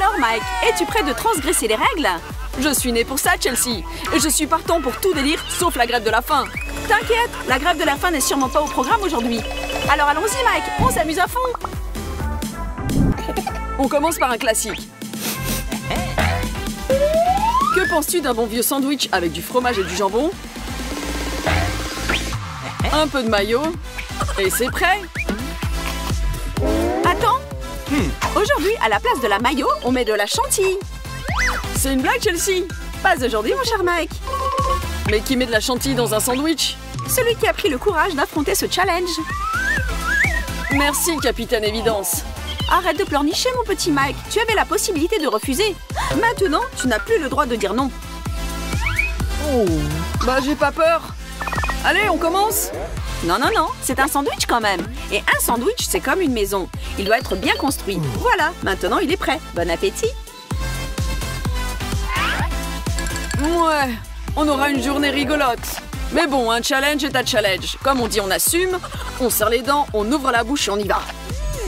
Alors Mike, es-tu prêt de transgresser les règles? Je suis né pour ça, Chelsea. Et je suis partant pour tout délire, sauf la grève de la faim. T'inquiète, la grève de la faim n'est sûrement pas au programme aujourd'hui. Alors allons-y Mike, on s'amuse à fond. On commence par un classique. Que penses-tu d'un bon vieux sandwich avec du fromage et du jambon? Un peu de mayo. Et c'est prêt. Attends. Aujourd'hui, à la place de la mayo, on met de la chantilly. C'est une blague, Chelsea? Pas aujourd'hui, mon cher Mike. Mais qui met de la chantilly dans un sandwich? Celui qui a pris le courage d'affronter ce challenge. Merci, Capitaine Évidence. Arrête de pleurnicher, mon petit Mike. Tu avais la possibilité de refuser. Maintenant, tu n'as plus le droit de dire non. Oh, bah j'ai pas peur. Allez, on commence. Non, non, non, c'est un sandwich quand même. Et un sandwich, c'est comme une maison. Il doit être bien construit. Voilà, maintenant il est prêt. Bon appétit. Ouais, on aura une journée rigolote. Mais bon, un challenge est un challenge. Comme on dit, on assume, on serre les dents, on ouvre la bouche et on y va.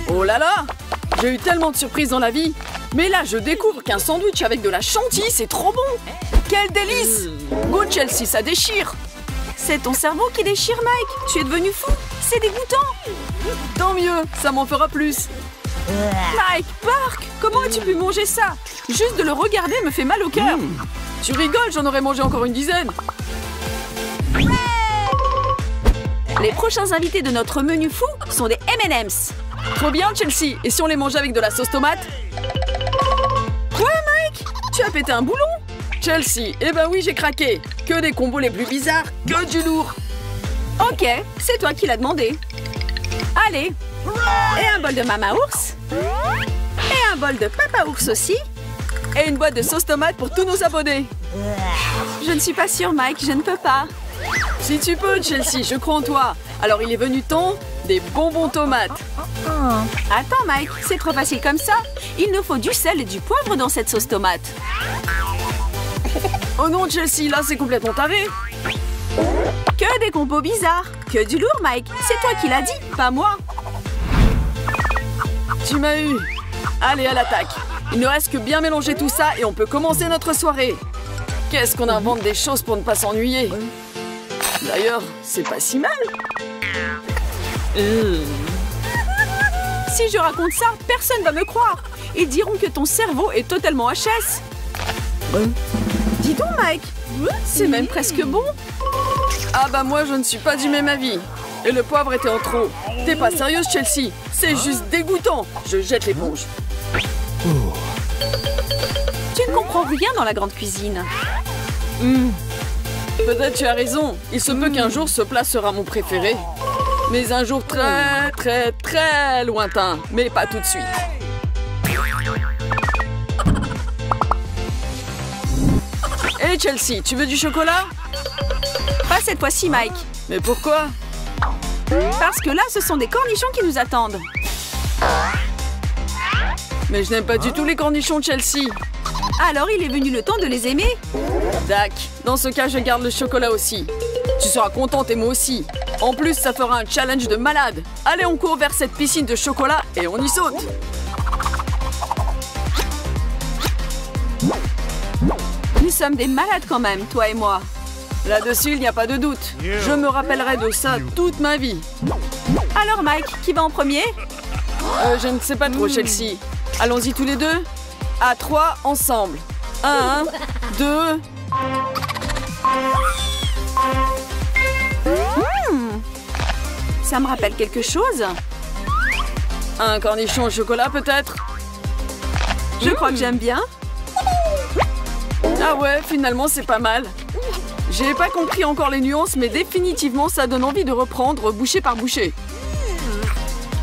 Oh là là! J'ai eu tellement de surprises dans la vie. Mais là, je découvre qu'un sandwich avec de la chantilly, c'est trop bon! Quel délice! Go Chelsea, ça déchire! C'est ton cerveau qui déchire, Mike. Tu es devenu fou. C'est dégoûtant. Tant mieux, ça m'en fera plus. Mike, Park, comment as-tu pu manger ça? Juste de le regarder me fait mal au cœur. Tu rigoles, j'en aurais mangé encore une dizaine. Les prochains invités de notre menu fou sont des M&M's. Trop bien, Chelsea. Et si on les mangeait avec de la sauce tomate? Quoi, Mike? Tu as pété un boulon? Chelsea, eh ben oui, j'ai craqué. Que des combos les plus bizarres, que du lourd. Ok, c'est toi qui l'as demandé. Allez. Et un bol de Mama Ours. Et un bol de Papa Ours aussi. Et une boîte de sauce tomate pour tous nos abonnés. Je ne suis pas sûre, Mike, je ne peux pas. Si tu peux, Chelsea, je crois en toi. Alors il est venu temps des bonbons tomates. Attends, Mike, c'est trop facile comme ça. Il nous faut du sel et du poivre dans cette sauce tomate. Oh non, Chelsea, là c'est complètement taré. Que des combos bizarres. Que du lourd, Mike. C'est toi qui l'as dit, pas moi. Tu m'as eu. Allez, à l'attaque. Il ne reste que bien mélanger tout ça et on peut commencer notre soirée. Qu'est-ce qu'on invente des choses pour ne pas s'ennuyer. D'ailleurs, c'est pas si mal. Si je raconte ça, personne va me croire. Ils diront que ton cerveau est totalement HS. Dis donc, Mike, c'est même presque bon. Ah bah moi, je ne suis pas du même avis. Et le poivre était en trop. T'es pas sérieuse, Chelsea? C'est juste dégoûtant. Je jette l'éponge. Tu ne comprends rien dans la grande cuisine. Peut-être tu as raison. Il se peut qu'un jour ce plat sera mon préféré. Mais un jour très, très, très lointain. Mais pas tout de suite. Hé Chelsea, tu veux du chocolat? Pas cette fois-ci, Mike. Mais pourquoi? Parce que là, ce sont des cornichons qui nous attendent. Mais je n'aime pas du tout les cornichons, Chelsea. Alors, il est venu le temps de les aimer? Dac, dans ce cas, je garde le chocolat aussi. Tu seras contente et moi aussi. En plus, ça fera un challenge de malade. Allez, on court vers cette piscine de chocolat et on y saute. Nous sommes des malades quand même, toi et moi. Là-dessus, il n'y a pas de doute. Je me rappellerai de ça toute ma vie. Alors, Mike, qui va en premier? Je ne sais pas trop, Chelsea. Allons-y tous les deux. À 3, ensemble. 1, 2... Ça me rappelle quelque chose. Un cornichon au chocolat, peut-être? Je crois que j'aime bien. Ah ouais, finalement, c'est pas mal. J'ai pas compris encore les nuances, mais définitivement, ça donne envie de reprendre bouchée par bouchée.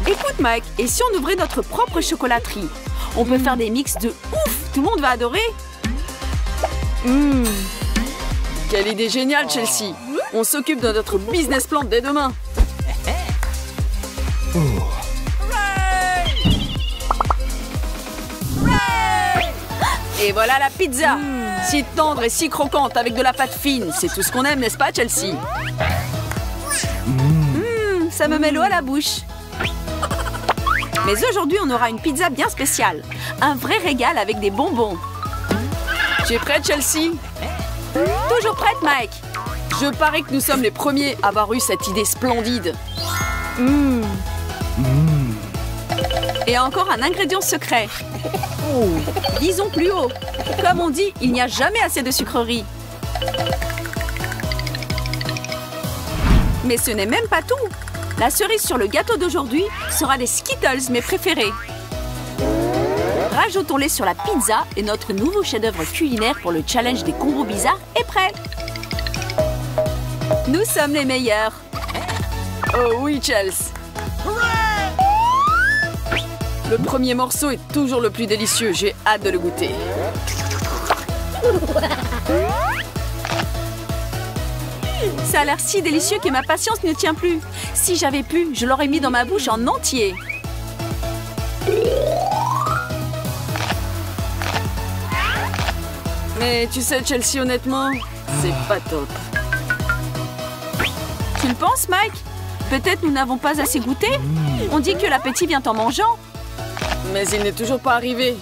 Écoute, Mike, et si on ouvrait notre propre chocolaterie? On peut faire des mix de ouf. Tout le monde va adorer. Quelle idée géniale, Chelsea. On s'occupe de notre business plan dès demain. Et voilà la pizza. Si tendre et si croquante avec de la pâte fine. C'est tout ce qu'on aime, n'est-ce pas, Chelsea? Ça me met l'eau à la bouche. Mais aujourd'hui, on aura une pizza bien spéciale. Un vrai régal avec des bonbons. Tu es prête, Chelsea? Toujours prête, Mike. Je parie que nous sommes les premiers à avoir eu cette idée splendide. Et encore un ingrédient secret. Disons plus haut. Comme on dit, il n'y a jamais assez de sucreries. Mais ce n'est même pas tout. La cerise sur le gâteau d'aujourd'hui sera les Skittles, mes préférés. Rajoutons-les sur la pizza et notre nouveau chef-d'œuvre culinaire pour le challenge des combos bizarres est prêt. Nous sommes les meilleurs. Oh oui, Chelsea. Le premier morceau est toujours le plus délicieux. J'ai hâte de le goûter. Ça a l'air si délicieux que ma patience ne tient plus. Si j'avais pu, je l'aurais mis dans ma bouche en entier. Mais tu sais, Chelsea, honnêtement, c'est pas top. Tu le penses, Mike? Peut-être nous n'avons pas assez goûté? On dit que l'appétit vient en mangeant. Mais il n'est toujours pas arrivé.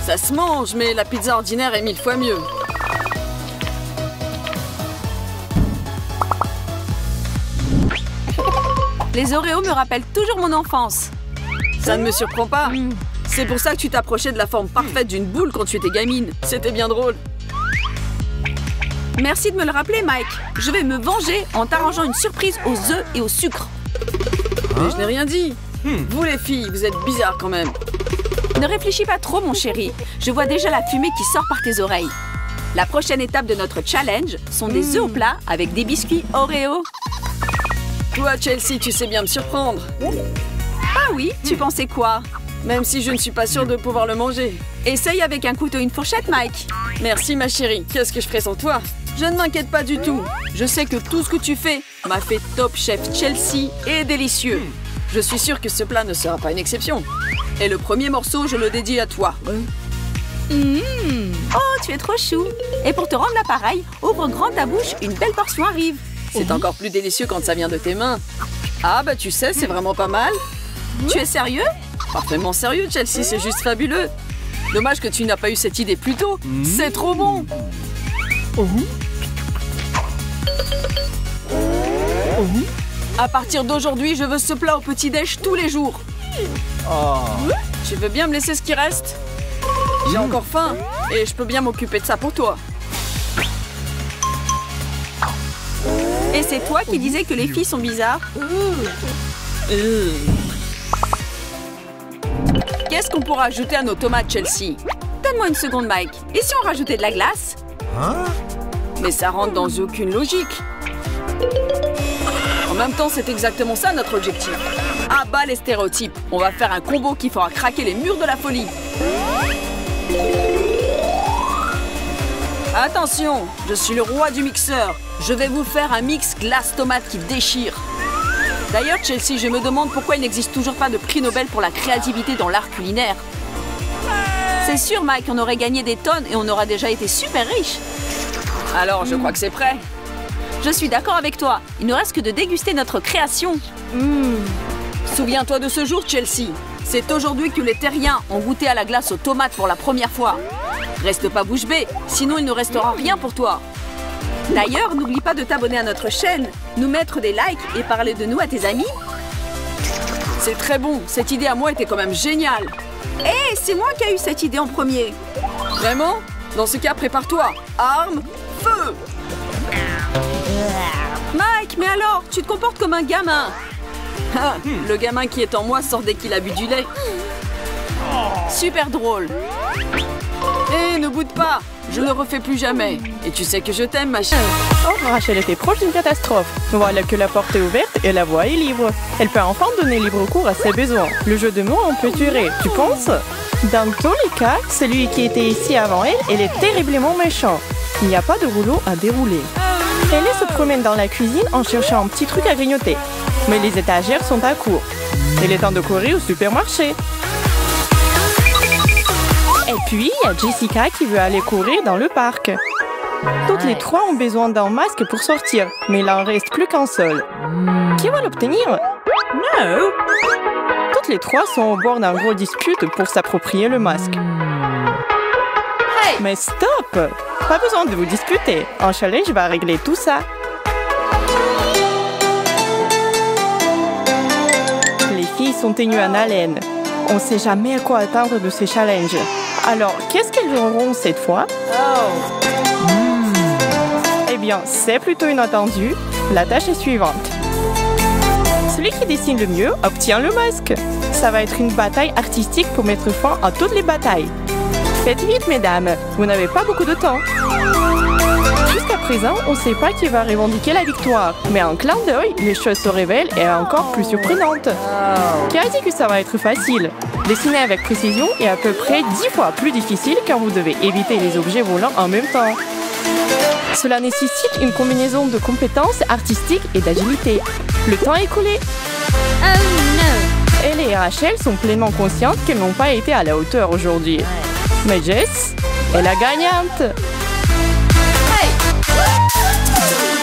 Ça se mange, mais la pizza ordinaire est 1000 fois mieux. Les Oreos me rappellent toujours mon enfance. Ça ne me surprend pas. C'est pour ça que tu t'approchais de la forme parfaite d'une boule quand tu étais gamine. C'était bien drôle. Merci de me le rappeler, Mike. Je vais me venger en t'arrangeant une surprise aux œufs et au sucre. Mais je n'ai rien dit. Vous les filles, vous êtes bizarres quand même. Ne réfléchis pas trop, mon chéri. Je vois déjà la fumée qui sort par tes oreilles. La prochaine étape de notre challenge sont des œufs au plat avec des biscuits Oreo. Toi, Chelsea, tu sais bien me surprendre. Ah oui, tu pensais quoi? Même si je ne suis pas sûre de pouvoir le manger. Essaye avec un couteau et une fourchette, Mike. Merci, ma chérie. Qu'est-ce que je ferai sans toi? Je ne m'inquiète pas du tout. Je sais que tout ce que tu fais m'a fait top chef Chelsea et délicieux. Je suis sûre que ce plat ne sera pas une exception. Et le premier morceau, je le dédie à toi. Oh, tu es trop chou. Et pour te rendre l'appareil, ouvre grand ta bouche, une belle portion arrive. C'est encore plus délicieux quand ça vient de tes mains. Ah bah tu sais, c'est vraiment pas mal. Tu es sérieux? Parfaitement sérieux, Chelsea, c'est juste fabuleux. Dommage que tu n'as pas eu cette idée plus tôt. C'est trop bon. À partir d'aujourd'hui, je veux ce plat au petit-déj tous les jours. Tu veux bien me laisser ce qui reste? J'ai encore faim et je peux bien m'occuper de ça pour toi. Et c'est toi qui disais que les filles sont bizarres? Qu'est-ce qu'on pourra ajouter à nos tomates, Chelsea? Donne-moi une seconde, Mike. Et si on rajoutait de la glace? Mais ça rentre dans aucune logique. En même temps, c'est exactement ça notre objectif. À bas les stéréotypes. On va faire un combo qui fera craquer les murs de la folie. Attention, je suis le roi du mixeur. Je vais vous faire un mix glace-tomate qui déchire. D'ailleurs, Chelsea, je me demande pourquoi il n'existe toujours pas de prix Nobel pour la créativité dans l'art culinaire. C'est sûr, Mike, on aurait gagné des tonnes et on aura déjà été super riche. Alors, je crois que c'est prêt. Je suis d'accord avec toi. Il ne reste que de déguster notre création. Souviens-toi de ce jour, Chelsea. C'est aujourd'hui que les terriens ont goûté à la glace aux tomates pour la première fois. Reste pas bouche bée, sinon il ne restera rien pour toi. D'ailleurs, n'oublie pas de t'abonner à notre chaîne, nous mettre des likes et parler de nous à tes amis. C'est très bon. Cette idée à moi était quand même géniale. Hé, c'est moi qui ai eu cette idée en premier. Vraiment? Dans ce cas, prépare-toi. Arme, feu! Mike, mais alors, tu te comportes comme un gamin. Ah, le gamin qui est en moi sort dès qu'il a bu du lait. Super drôle. Hé, ne boude pas. Je ne le refais plus jamais. Et tu sais que je t'aime, ma chérie. Oh, Rachel était proche d'une catastrophe. Voilà que la porte est ouverte et la voie est libre. Elle peut enfin donner libre cours à ses besoins. Le jeu de mots en peut durer, tu penses? Dans tous les cas, celui qui était ici avant elle, elle est terriblement méchant. Il n'y a pas de rouleau à dérouler. Elle se promène dans la cuisine en cherchant un petit truc à grignoter. Mais les étagères sont à court. Il est temps de courir au supermarché. Et puis, il y a Jessica qui veut aller courir dans le parc. Toutes les trois ont besoin d'un masque pour sortir, mais il en reste plus qu'un seul. Qui va l'obtenir? Toutes les trois sont au bord d'un gros dispute pour s'approprier le masque. Mais stop! Pas besoin de vous disputer. Un challenge va régler tout ça. Les filles sont tenues en haleine. On ne sait jamais à quoi attendre de ces challenges. Alors, qu'est-ce qu'elles auront cette fois? Eh bien, c'est plutôt inattendu. La tâche est suivante. Celui qui dessine le mieux obtient le masque. Ça va être une bataille artistique pour mettre fin à toutes les batailles. Faites vite, mesdames, vous n'avez pas beaucoup de temps. Jusqu'à présent, on ne sait pas qui va revendiquer la victoire. Mais en clin d'œil, les choses se révèlent et encore plus surprenantes. Qui a dit que ça va être facile? Dessiner avec précision est à peu près 10 fois plus difficile quand vous devez éviter les objets volants en même temps. Cela nécessite une combinaison de compétences artistiques et d'agilité. Le temps est écoulé. Elle et Rachel sont pleinement conscientes qu'elles n'ont pas été à la hauteur aujourd'hui. Mais Jess est la gagnante.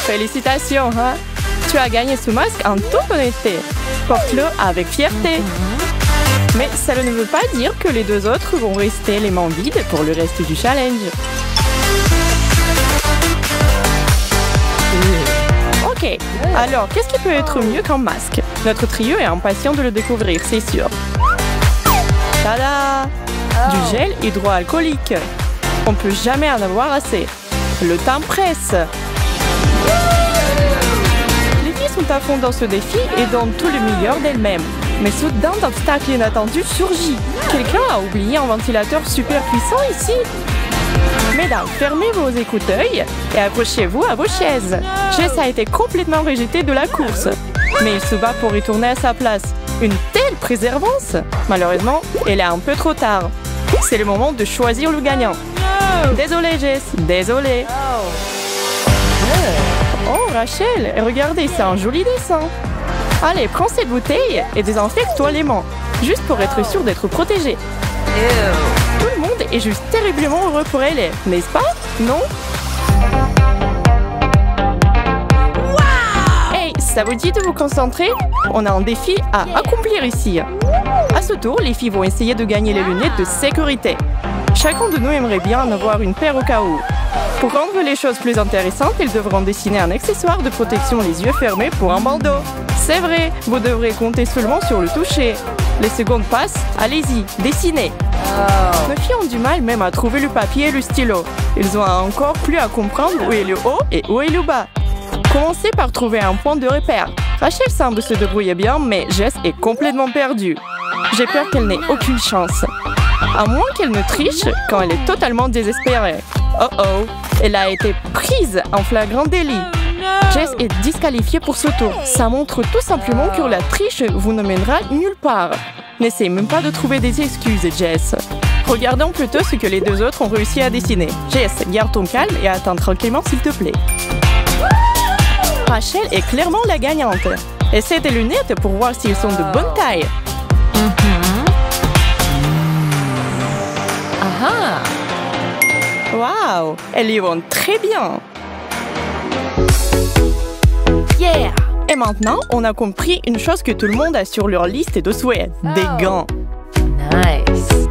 Félicitations, hein? Tu as gagné ce masque en toute honnêteté. Porte-le avec fierté. Mais ça ne veut pas dire que les deux autres vont rester les mains vides pour le reste du challenge. Ok, alors qu'est-ce qui peut être mieux qu'un masque? Notre trio est impatient de le découvrir, c'est sûr. Tada! Du gel hydroalcoolique. On peut jamais en avoir assez. Le temps presse. Les filles sont à fond dans ce défi et donnent tout le meilleur d'elles-mêmes. Mais soudain, un obstacle inattendu surgit. Quelqu'un a oublié un ventilateur super puissant ici. Mesdames, fermez vos écouteurs et accrochez-vous à vos chaises. Jess a été complètement rejetée de la course. Mais il se bat pour retourner à sa place. Une telle préservance! Malheureusement, elle est un peu trop tard. C'est le moment de choisir le gagnant. Désolée, Jess. Désolée. Oh, Rachel, regardez, c'est un joli dessin. Allez, prends cette bouteille et désinfecte-toi les mains. Juste pour être sûr d'être protégée. Tout le monde est juste terriblement heureux pour elle, n'est-ce pas? Non? Hey, ça vous dit de vous concentrer? On a un défi à accomplir ici. À ce tour, les filles vont essayer de gagner les lunettes de sécurité. Chacun de nous aimerait bien en avoir une paire au cas où. Pour rendre les choses plus intéressantes, ils devront dessiner un accessoire de protection les yeux fermés pour un bandeau. C'est vrai, vous devrez compter seulement sur le toucher. Les secondes passent, allez-y, dessinez. Nos filles ont du mal même à trouver le papier et le stylo. Ils ont encore plus à comprendre où est le haut et où est le bas. Commencez par trouver un point de repère. Rachel semble se débrouiller bien, mais Jess est complètement perdue. J'ai peur qu'elle n'ait aucune chance. À moins qu'elle ne triche quand elle est totalement désespérée. Oh oh, elle a été prise en flagrant délit. Jess est disqualifiée pour ce tour. Ça montre tout simplement que la triche vous ne mènera nulle part. N'essayez même pas de trouver des excuses, Jess. Regardons plutôt ce que les deux autres ont réussi à dessiner. Jess, garde ton calme et attends tranquillement s'il te plaît. Rachel est clairement la gagnante. Essaie tes lunettes pour voir s'ils sont de bonne taille. Waouh, elles y vont très bien. Yeah! Et maintenant, on a compris une chose que tout le monde a sur leur liste de souhaits. Des gants. Nice.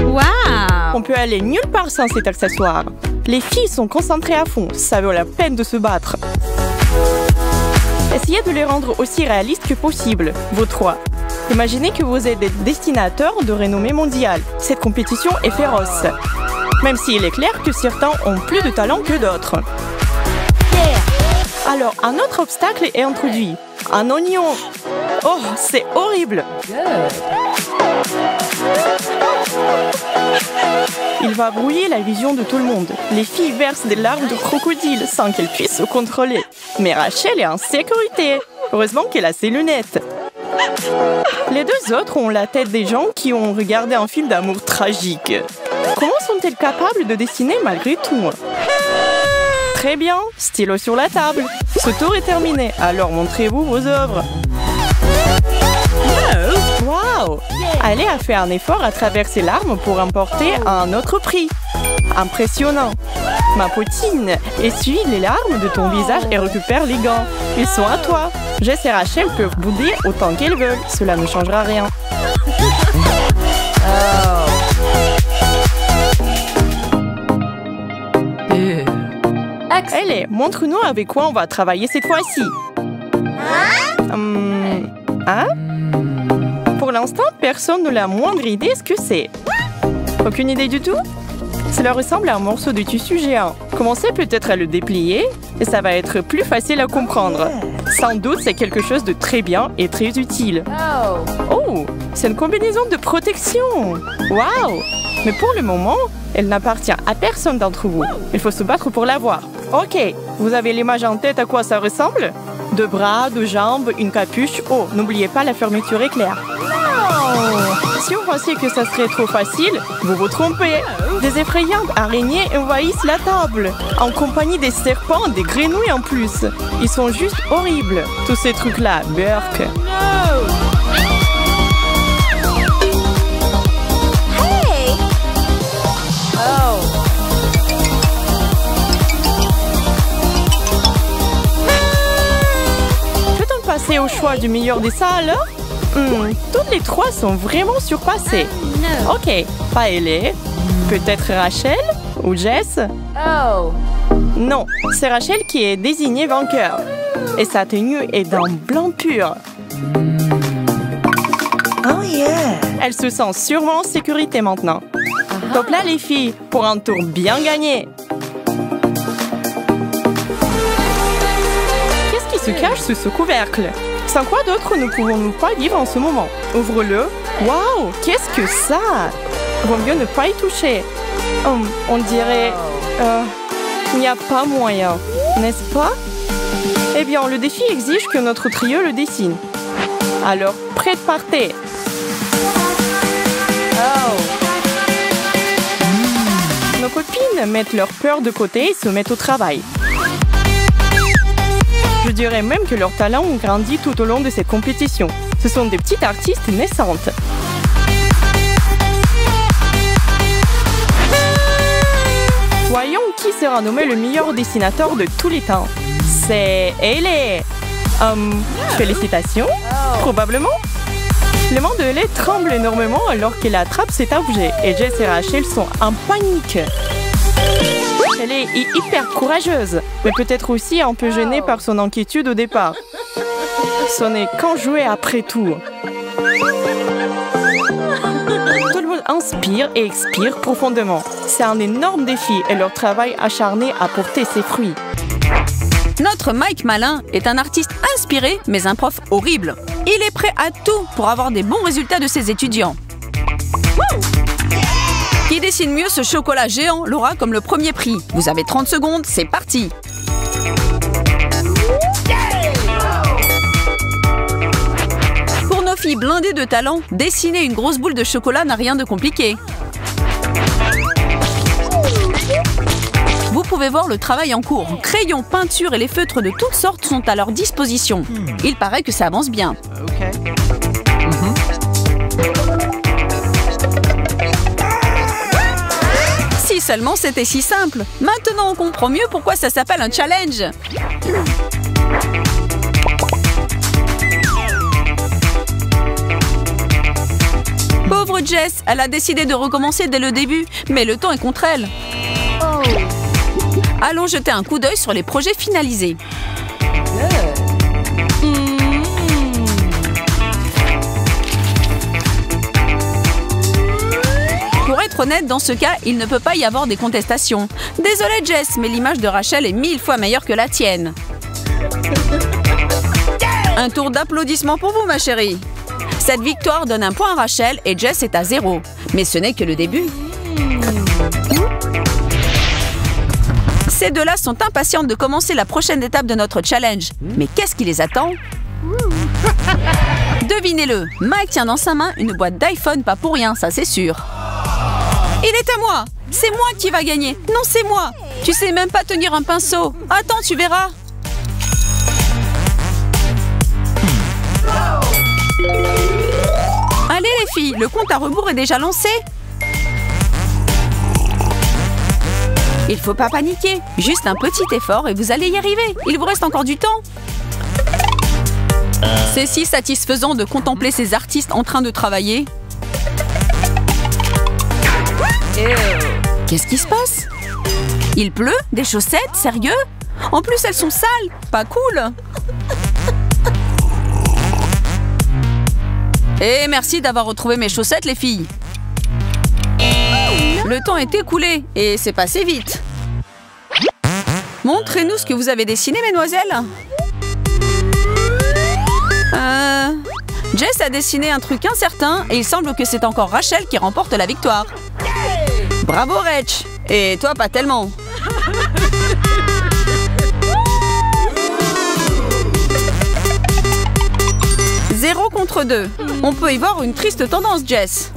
Wow! On peut aller nulle part sans cet accessoire. Les filles sont concentrées à fond, ça vaut la peine de se battre. Essayez de les rendre aussi réalistes que possible, vous trois. Imaginez que vous êtes des dessinateurs de renommée mondiale. Cette compétition est féroce. Même s'il est clair que certains ont plus de talent que d'autres. Alors, un autre obstacle est introduit. Un oignon. Oh, c'est horrible. Il va brouiller la vision de tout le monde. Les filles versent des larmes de crocodile sans qu'elles puissent se contrôler. Mais Rachel est en sécurité. Heureusement qu'elle a ses lunettes. Les deux autres ont la tête des gens qui ont regardé un film d'amour tragique. Comment sont-elles capables de dessiner malgré tout? Très bien, stylo sur la table. Ce tour est terminé, alors montrez-vous vos œuvres. Waouh! Elle a fait un effort à travers ses larmes pour remporter un autre prix. Impressionnant. Ma poutine, essuie les larmes de ton visage et récupère les gants. Ils sont à toi. Jess et Rachel peuvent bouder autant qu'elles veulent. Cela ne changera rien. Allez, montre-nous avec quoi on va travailler cette fois-ci. Hein? Pour l'instant, personne n'a la moindre idée ce que c'est. Aucune idée du tout? Cela ressemble à un morceau de tissu géant. Commencez peut-être à le déplier et ça va être plus facile à comprendre. Sans doute, c'est quelque chose de très bien et très utile. Oh, c'est une combinaison de protection. Waouh! Mais pour le moment, elle n'appartient à personne d'entre vous. Il faut se battre pour l'avoir. Ok, vous avez l'image en tête à quoi ça ressemble? Deux bras, deux jambes, une capuche. Oh, n'oubliez pas la fermeture éclair. Si vous pensiez que ça serait trop facile, vous vous trompez. Des effrayantes araignées envahissent la table, en compagnie des serpents, des grenouilles en plus. Ils sont juste horribles, tous ces trucs-là, Burk. Peut-on passer au choix du meilleur dessin alors? Toutes les trois sont vraiment surpassées. Ok, pas Ellie. Peut-être Rachel ou Jess? Non, c'est Rachel qui est désignée vainqueur. Et sa tenue est d'un blanc pur. Oh yeah! Elle se sent sûrement en sécurité maintenant. Top là les filles, pour un tour bien gagné. Qu'est-ce qui se cache sous ce couvercle? Sans quoi d'autre ne pouvons-nous pas vivre en ce moment? Ouvre-le. Waouh, qu'est-ce que ça? Vaut mieux ne pas y toucher. On dirait... il n'y a pas moyen, n'est-ce pas? Eh bien, le défi exige que notre trio le dessine. Alors, prête, partez. Nos copines mettent leur peur de côté et se mettent au travail. Je dirais même que leurs talents ont grandi tout au long de cette compétition. Ce sont des petites artistes naissantes. Voyons qui sera nommé le meilleur dessinateur de tous les temps. C'est Ellie. Félicitations. Probablement. Les mains de Ellie tremblent énormément alors qu'elle attrape cet objet et Jess et Rachel sont en panique. Elle est hyper courageuse, mais peut-être aussi un peu gênée par son inquiétude au départ. Ce n'est qu'un jouet après tout. Tout le monde inspire et expire profondément. C'est un énorme défi et leur travail acharné a porté ses fruits. Notre Mike Malin est un artiste inspiré, mais un prof horrible. Il est prêt à tout pour avoir des bons résultats de ses étudiants. Qui dessine mieux ce chocolat géant l'aura comme le premier prix. Vous avez 30 secondes, c'est parti. Pour nos filles blindées de talent, dessiner une grosse boule de chocolat n'a rien de compliqué. Vous pouvez voir le travail en cours. Crayons, peinture et les feutres de toutes sortes sont à leur disposition. Il paraît que ça avance bien. Si seulement c'était si simple. Maintenant, on comprend mieux pourquoi ça s'appelle un challenge. Pauvre Jess, elle a décidé de recommencer dès le début, mais le temps est contre elle. Allons jeter un coup d'œil sur les projets finalisés. Pour être honnête, dans ce cas, il ne peut pas y avoir des contestations. Désolée Jess, mais l'image de Rachel est 1000 fois meilleure que la tienne. Un tour d'applaudissements pour vous, ma chérie. Cette victoire donne un point à Rachel et Jess est à 0. Mais ce n'est que le début. Ces deux-là sont impatientes de commencer la prochaine étape de notre challenge. Mais qu'est-ce qui les attend? Devinez-le, Mike tient dans sa main une boîte d'iPhone, pas pour rien, ça c'est sûr. Il est à moi! C'est moi qui va gagner! Non, c'est moi! Tu sais même pas tenir un pinceau! Attends, tu verras! Allez les filles, le compte à rebours est déjà lancé! Il faut pas paniquer. Juste un petit effort et vous allez y arriver. Il vous reste encore du temps. C'est si satisfaisant de contempler ces artistes en train de travailler. Qu'est-ce qui se passe? Il pleut? Des chaussettes? Sérieux? En plus, elles sont sales. Pas cool. Et merci d'avoir retrouvé mes chaussettes, les filles. Le temps est écoulé et c'est passé vite. Montrez-nous ce que vous avez dessiné, mesdemoiselles. Jess a dessiné un truc incertain et il semble que c'est encore Rachel qui remporte la victoire. Bravo, Rach. Et toi, pas tellement. Zéro contre 2. On peut y voir une triste tendance, Jess.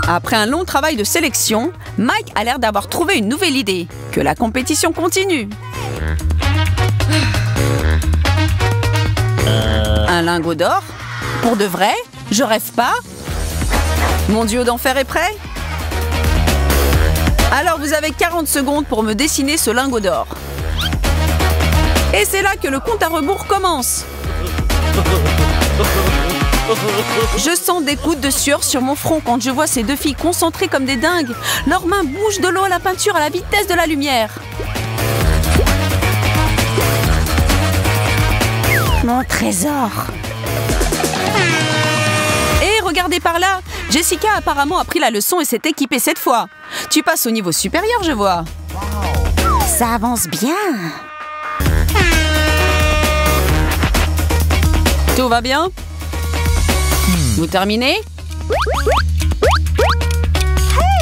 Après un long travail de sélection, Mike a l'air d'avoir trouvé une nouvelle idée. Que la compétition continue. Un lingot d'or? Pour de vrai? Je rêve pas? Mon duo d'enfer est prêt? Alors vous avez 40 secondes pour me dessiner ce lingot d'or. Et c'est là que le compte à rebours commence. Je sens des gouttes de sueur sur mon front quand je vois ces deux filles concentrées comme des dingues. Leurs mains bougent de l'eau à la peinture à la vitesse de la lumière. Mon trésor. Et regardez par là. Jessica apparemment a pris la leçon et s'est équipée cette fois. Tu passes au niveau supérieur, je vois. Ça avance bien. Tout va bien? Vous terminez?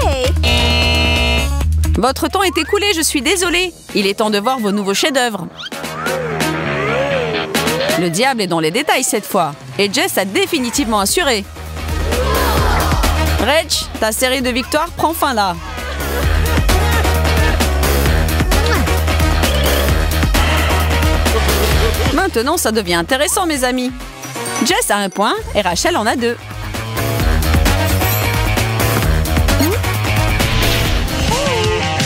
Hey! Votre temps est écoulé, je suis désolée. Il est temps de voir vos nouveaux chefs-d'œuvre. Le diable est dans les détails cette fois. Et Jess a définitivement assuré. Rach, ta série de victoires prend fin là. Maintenant, ça devient intéressant, mes amis. Jess a 1 point et Rachel en a 2.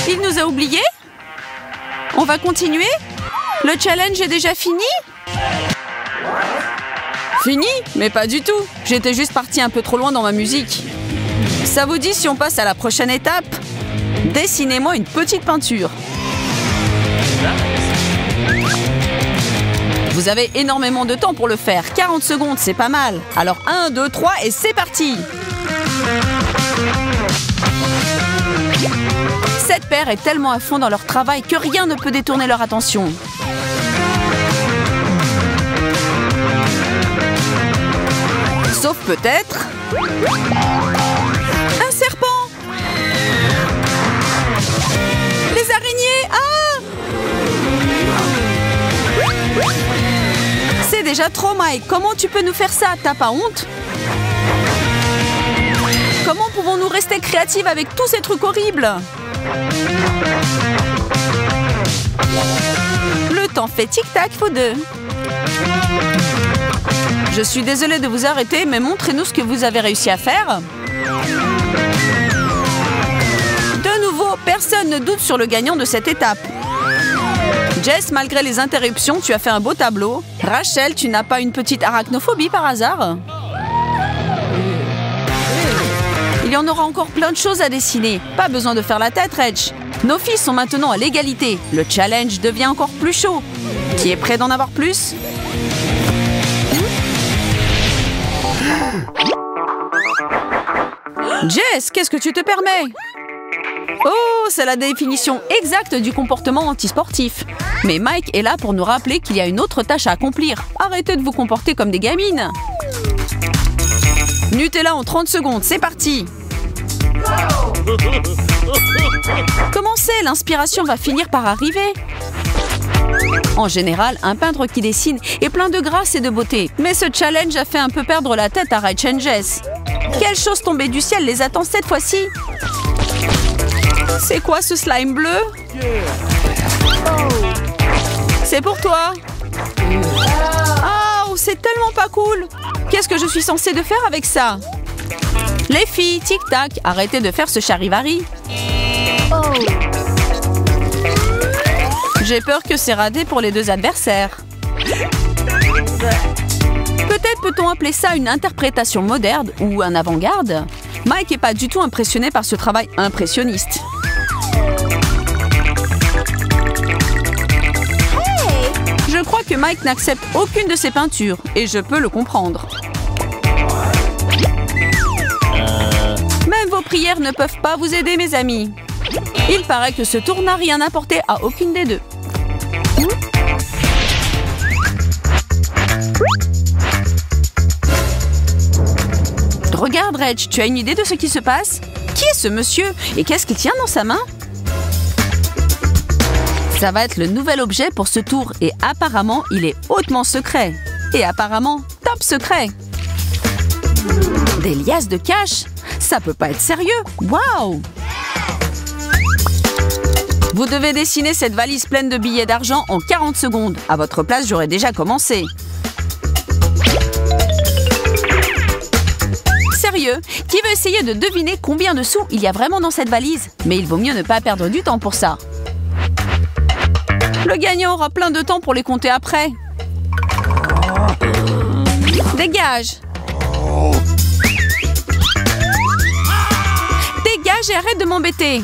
Il nous a oubliés? On va continuer? Le challenge est déjà fini? Fini? Mais pas du tout. J'étais juste partie un peu trop loin dans ma musique. Ça vous dit si on passe à la prochaine étape? Dessinez-moi une petite peinture. Vous avez énormément de temps pour le faire. 40 secondes, c'est pas mal. Alors 1, 2, 3 et c'est parti! Cette paire est tellement à fond dans leur travail que rien ne peut détourner leur attention. Sauf peut-être... un serpent! Les araignées! Ah! C'est déjà trop, Mike. Comment tu peux nous faire ça? T'as pas honte? Comment pouvons-nous rester créatifs avec tous ces trucs horribles? Le temps fait tic-tac, faut 2. Je suis désolée de vous arrêter, mais montrez-nous ce que vous avez réussi à faire. De nouveau, personne ne doute sur le gagnant de cette étape. Jess, malgré les interruptions, tu as fait un beau tableau. Rachel, tu n'as pas une petite arachnophobie par hasard? Il y en aura encore plein de choses à dessiner. Pas besoin de faire la tête, Rach. Nos filles sont maintenant à l'égalité. Le challenge devient encore plus chaud. Qui est prêt d'en avoir plus? Jess, qu'est-ce que tu te permets? Oh, c'est la définition exacte du comportement antisportif. Mais Mike est là pour nous rappeler qu'il y a une autre tâche à accomplir. Arrêtez de vous comporter comme des gamines. Nutella en 30 secondes, c'est parti. Comment c'est? L'inspiration va finir par arriver. En général, un peintre qui dessine est plein de grâce et de beauté. Mais ce challenge a fait un peu perdre la tête à Rach et Jess. Quelle chose tombée du ciel les attend cette fois-ci? C'est quoi ce slime bleu? C'est pour toi. Oh, c'est tellement pas cool. Qu'est-ce que je suis censée de faire avec ça? Les filles, tic-tac, arrêtez de faire ce charivari. J'ai peur que c'est radé pour les deux adversaires. Peut-être peut-on appeler ça une interprétation moderne ou un avant-garde. Mike n'est pas du tout impressionné par ce travail impressionniste. Je crois que Mike n'accepte aucune de ses peintures, et je peux le comprendre. Même vos prières ne peuvent pas vous aider, mes amis. Il paraît que ce tour n'a rien apporté à aucune des deux. Regarde, Reg, tu as une idée de ce qui se passe? Qui est ce monsieur? Et qu'est-ce qu'il tient dans sa main? Ça va être le nouvel objet pour ce tour et apparemment, il est hautement secret. Et apparemment, top secret. Des liasses de cash? Ça peut pas être sérieux. Waouh! Vous devez dessiner cette valise pleine de billets d'argent en 40 secondes. À votre place, j'aurais déjà commencé. Sérieux? Qui veut essayer de deviner combien de sous il y a vraiment dans cette valise? Mais il vaut mieux ne pas perdre du temps pour ça. Le gagnant aura plein de temps pour les compter après. Dégage! Dégage et arrête de m'embêter!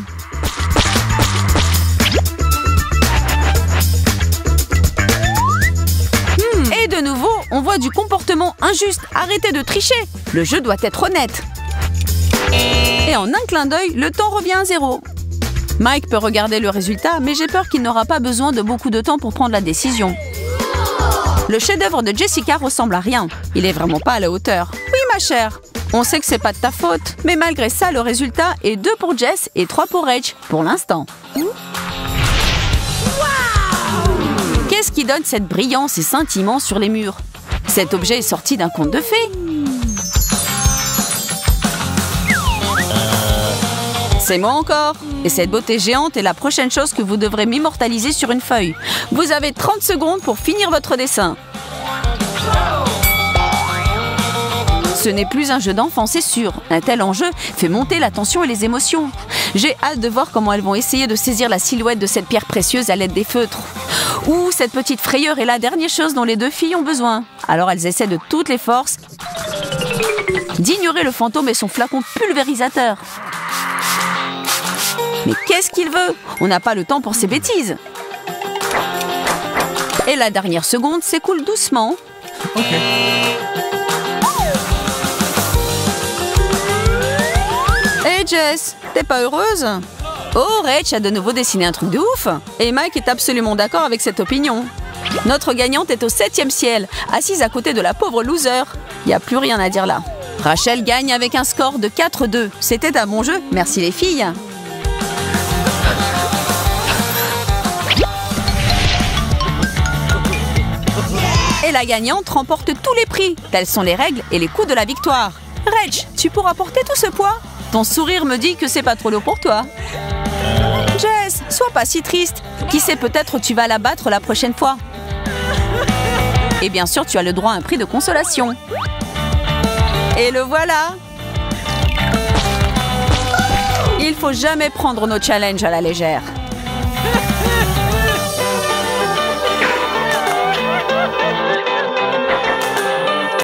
Et de nouveau, on voit du comportement injuste. Arrêtez de tricher. Le jeu doit être honnête. Et en un clin d'œil, le temps revient à 0. Mike peut regarder le résultat, mais j'ai peur qu'il n'aura pas besoin de beaucoup de temps pour prendre la décision. Le chef-d'œuvre de Jessica ressemble à rien. Il est vraiment pas à la hauteur. Oui, ma chère. On sait que c'est pas de ta faute. Mais malgré ça, le résultat est 2 pour Jess et 3 pour Reg, pour l'instant. Qu'est-ce qui donne cette brillance et scintillement sur les murs? Cet objet est sorti d'un conte de fées. C'est moi encore. Et cette beauté géante est la prochaine chose que vous devrez m'immortaliser sur une feuille. Vous avez 30 secondes pour finir votre dessin. Ce n'est plus un jeu d'enfant, c'est sûr. Un tel enjeu fait monter la tension et les émotions. J'ai hâte de voir comment elles vont essayer de saisir la silhouette de cette pierre précieuse à l'aide des feutres. Ouh, cette petite frayeur est la dernière chose dont les deux filles ont besoin. Alors elles essaient de toutes les forces d'ignorer le fantôme et son flacon pulvérisateur. Mais qu'est-ce qu'il veut? On n'a pas le temps pour ces bêtises. Et la dernière seconde s'écoule doucement. Ok. Hey Jess, t'es pas heureuse? Oh, Rach a de nouveau dessiné un truc de ouf. Et Mike est absolument d'accord avec cette opinion. Notre gagnante est au 7e ciel, assise à côté de la pauvre loser. Il n'y a plus rien à dire là. Rachel gagne avec un score de 4-2. C'était un bon jeu, merci les filles. Et la gagnante remporte tous les prix. Telles sont les règles et les coups de la victoire. Reg, tu pourras porter tout ce poids? Ton sourire me dit que c'est pas trop lourd pour toi. Jess, sois pas si triste. Qui sait, peut-être tu vas la battre la prochaine fois. Et bien sûr, tu as le droit à un prix de consolation. Et le voilà. Il faut jamais prendre nos challenges à la légère.